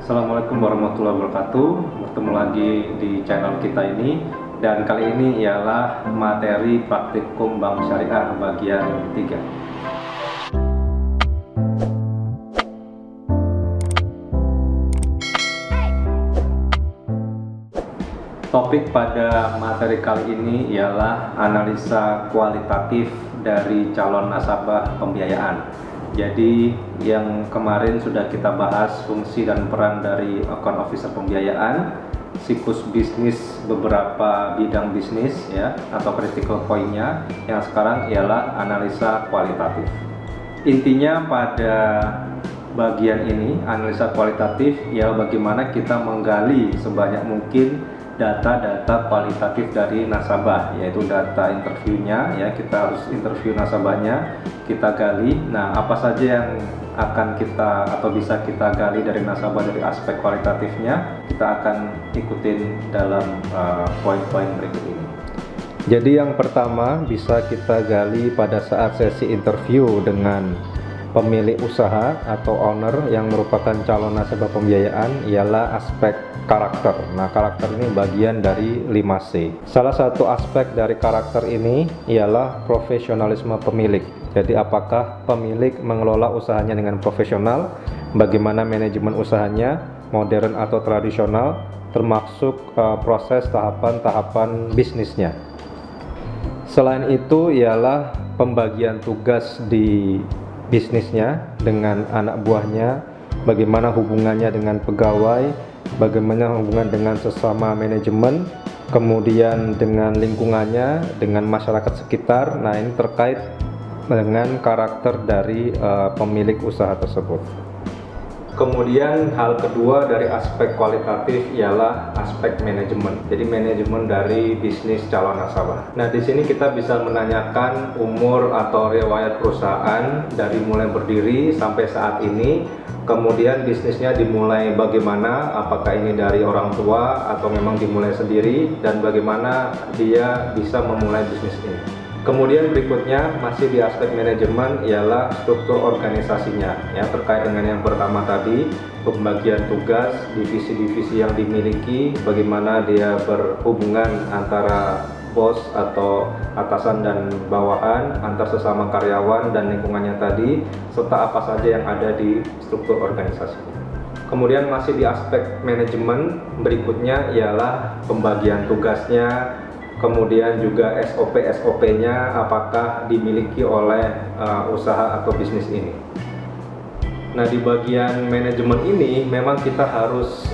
Assalamualaikum warahmatullahi wabarakatuh. Bertemu lagi di channel kita ini, dan kali ini ialah materi praktikum Bank Syariah bagian 3. Topik pada materi kali ini ialah analisa kualitatif dari calon nasabah pembiayaan. Jadi yang kemarin sudah kita bahas fungsi dan peran dari account officer pembiayaan, siklus bisnis beberapa bidang bisnis ya, atau critical point-nya. Yang sekarang ialah analisa kualitatif. Intinya pada bagian ini, analisa kualitatif, ya bagaimana kita menggali sebanyak mungkin data-data kualitatif dari nasabah, yaitu data interviewnya ya, kita harus interview nasabahnya, kita gali. Nah, apa saja yang akan kita atau bisa kita gali dari nasabah dari aspek kualitatifnya, kita akan ikutin dalam poin-poin berikut ini. Jadi yang pertama bisa kita gali pada saat sesi interview dengan pemilik usaha atau owner yang merupakan calon nasabah pembiayaan ialah aspek karakter. Nah, karakter ini bagian dari 5C. Salah satu aspek dari karakter ini ialah profesionalisme pemilik. Jadi apakah pemilik mengelola usahanya dengan profesional, bagaimana manajemen usahanya, modern atau tradisional, termasuk proses tahapan-tahapan bisnisnya. Selain itu ialah pembagian tugas di bisnisnya dengan anak buahnya, bagaimana hubungannya dengan pegawai, bagaimana hubungan dengan sesama manajemen, kemudian dengan lingkungannya, dengan masyarakat sekitar. Nah, ini terkait dengan karakter dari pemilik usaha tersebut. Kemudian hal kedua dari aspek kualitatif ialah aspek manajemen. Jadi manajemen dari bisnis calon nasabah. Nah, di sini kita bisa menanyakan umur atau riwayat perusahaan dari mulai berdiri sampai saat ini. Kemudian bisnisnya dimulai bagaimana, apakah ini dari orang tua atau memang dimulai sendiri, dan bagaimana dia bisa memulai bisnis ini. Kemudian berikutnya masih di aspek manajemen ialah struktur organisasinya ya, terkait dengan yang pertama tadi, pembagian tugas, divisi-divisi yang dimiliki, bagaimana dia berhubungan antara bos atau atasan dan bawahan, antar sesama karyawan dan lingkungannya tadi, serta apa saja yang ada di struktur organisasinya. Kemudian masih di aspek manajemen berikutnya ialah pembagian tugasnya, kemudian juga SOP-nya apakah dimiliki oleh usaha atau bisnis ini. Nah, di bagian manajemen ini memang kita harus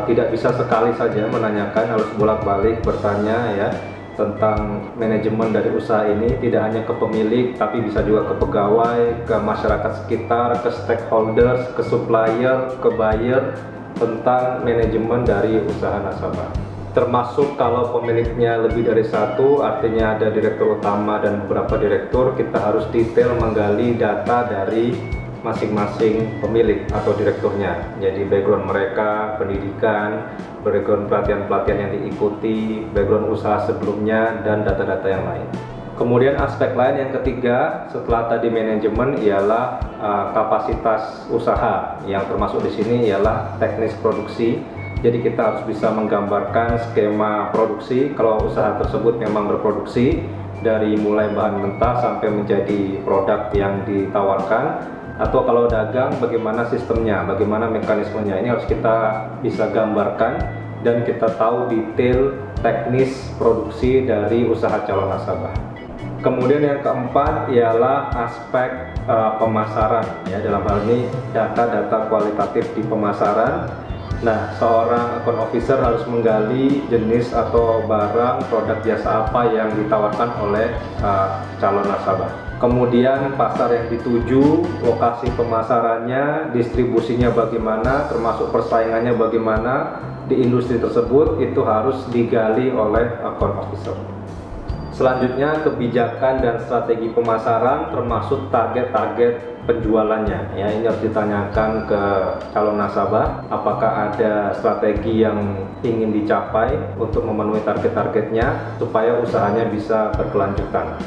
tidak bisa sekali saja menanyakan, harus bolak-balik bertanya ya tentang manajemen dari usaha ini, tidak hanya ke pemilik tapi bisa juga ke pegawai, ke masyarakat sekitar, ke stakeholders, ke supplier, ke buyer, tentang manajemen dari usaha nasabah. Termasuk kalau pemiliknya lebih dari satu, artinya ada direktur utama dan beberapa direktur, kita harus detail menggali data dari masing-masing pemilik atau direkturnya. Jadi background mereka, pendidikan, background pelatihan-pelatihan yang diikuti, background usaha sebelumnya, dan data-data yang lain. Kemudian aspek lain yang ketiga setelah tadi manajemen ialah kapasitas usaha, yang termasuk di sini ialah teknis produksi. Jadi kita harus bisa menggambarkan skema produksi kalau usaha tersebut memang berproduksi, dari mulai bahan mentah sampai menjadi produk yang ditawarkan, atau kalau dagang bagaimana sistemnya, bagaimana mekanismenya. Ini harus kita bisa gambarkan dan kita tahu detail teknis produksi dari usaha calon nasabah. Kemudian yang keempat ialah aspek pemasaran ya, dalam hal ini data-data kualitatif di pemasaran. Nah, seorang account officer harus menggali jenis atau barang, produk, jasa apa yang ditawarkan oleh calon nasabah. Kemudian pasar yang dituju, lokasi pemasarannya, distribusinya bagaimana, termasuk persaingannya bagaimana di industri tersebut, itu harus digali oleh account officer. Selanjutnya kebijakan dan strategi pemasaran, termasuk target-target penjualannya ya, ini harus ditanyakan ke calon nasabah, apakah ada strategi yang ingin dicapai untuk memenuhi target-targetnya supaya usahanya bisa berkelanjutan.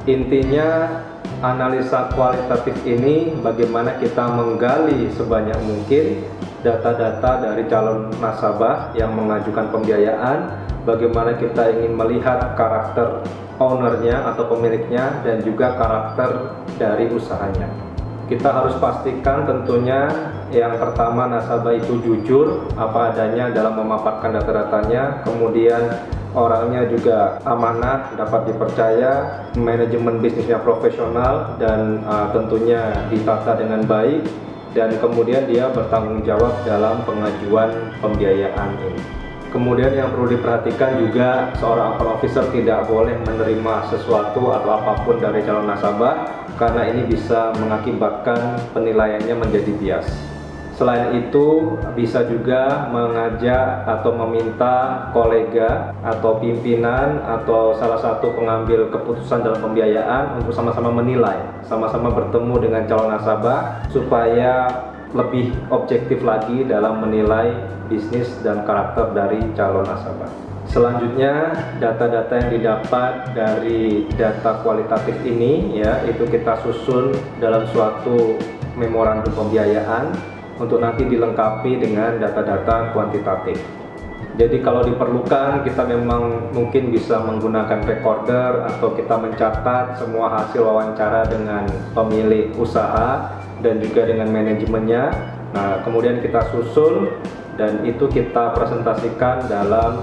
Intinya analisa kualitatif ini bagaimana kita menggali sebanyak mungkin data-data dari calon nasabah yang mengajukan pembiayaan, bagaimana kita ingin melihat karakter ownernya atau pemiliknya dan juga karakter dari usahanya. Kita harus pastikan tentunya yang pertama nasabah itu jujur apa adanya dalam memaparkan data-datanya, kemudian orangnya juga amanah, dapat dipercaya, manajemen bisnisnya profesional dan tentunya ditata dengan baik, dan kemudian dia bertanggung jawab dalam pengajuan pembiayaan ini. Kemudian yang perlu diperhatikan juga, seorang account officer tidak boleh menerima sesuatu atau apapun dari calon nasabah karena ini bisa mengakibatkan penilaiannya menjadi bias. Selain itu, bisa juga mengajak atau meminta kolega atau pimpinan atau salah satu pengambil keputusan dalam pembiayaan untuk sama-sama menilai, sama-sama bertemu dengan calon nasabah supaya lebih objektif lagi dalam menilai bisnis dan karakter dari calon nasabah. Selanjutnya, data-data yang didapat dari data kualitatif ini ya, itu kita susun dalam suatu memorandum pembiayaan untuk nanti dilengkapi dengan data-data kuantitatif. Jadi kalau diperlukan, kita memang mungkin bisa menggunakan recorder atau kita mencatat semua hasil wawancara dengan pemilik usaha dan juga dengan manajemennya. Nah, kemudian kita susun dan itu kita presentasikan dalam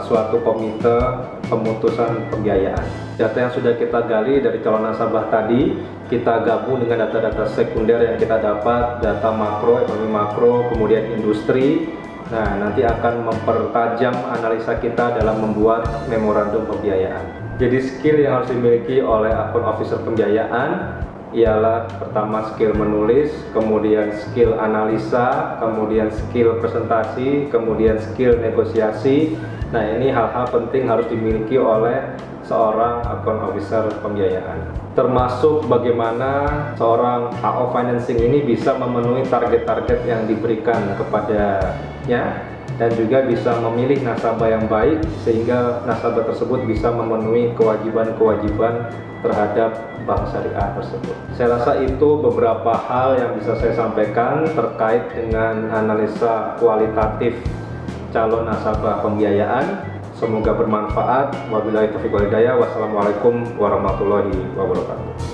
suatu komite pemutusan pembiayaan. Data yang sudah kita gali dari calon nasabah tadi, kita gabung dengan data-data sekunder yang kita dapat, data makro, ekonomi makro, kemudian industri. Nah, nanti akan mempertajam analisa kita dalam membuat memorandum pembiayaan. Jadi skill yang harus dimiliki oleh account officer pembiayaan ialah pertama skill menulis, kemudian skill analisa, kemudian skill presentasi, kemudian skill negosiasi. Nah, ini hal-hal penting harus dimiliki oleh seorang account officer pembiayaan. Termasuk bagaimana seorang AO financing ini bisa memenuhi target-target yang diberikan kepadanya dan juga bisa memilih nasabah yang baik sehingga nasabah tersebut bisa memenuhi kewajiban-kewajiban terhadap bank syariah tersebut. Saya rasa itu beberapa hal yang bisa saya sampaikan terkait dengan analisa kualitatif calon nasabah pembiayaan. Semoga bermanfaat. Wabillahi taufiq wal hidayah. Wassalamualaikum warahmatullahi wabarakatuh.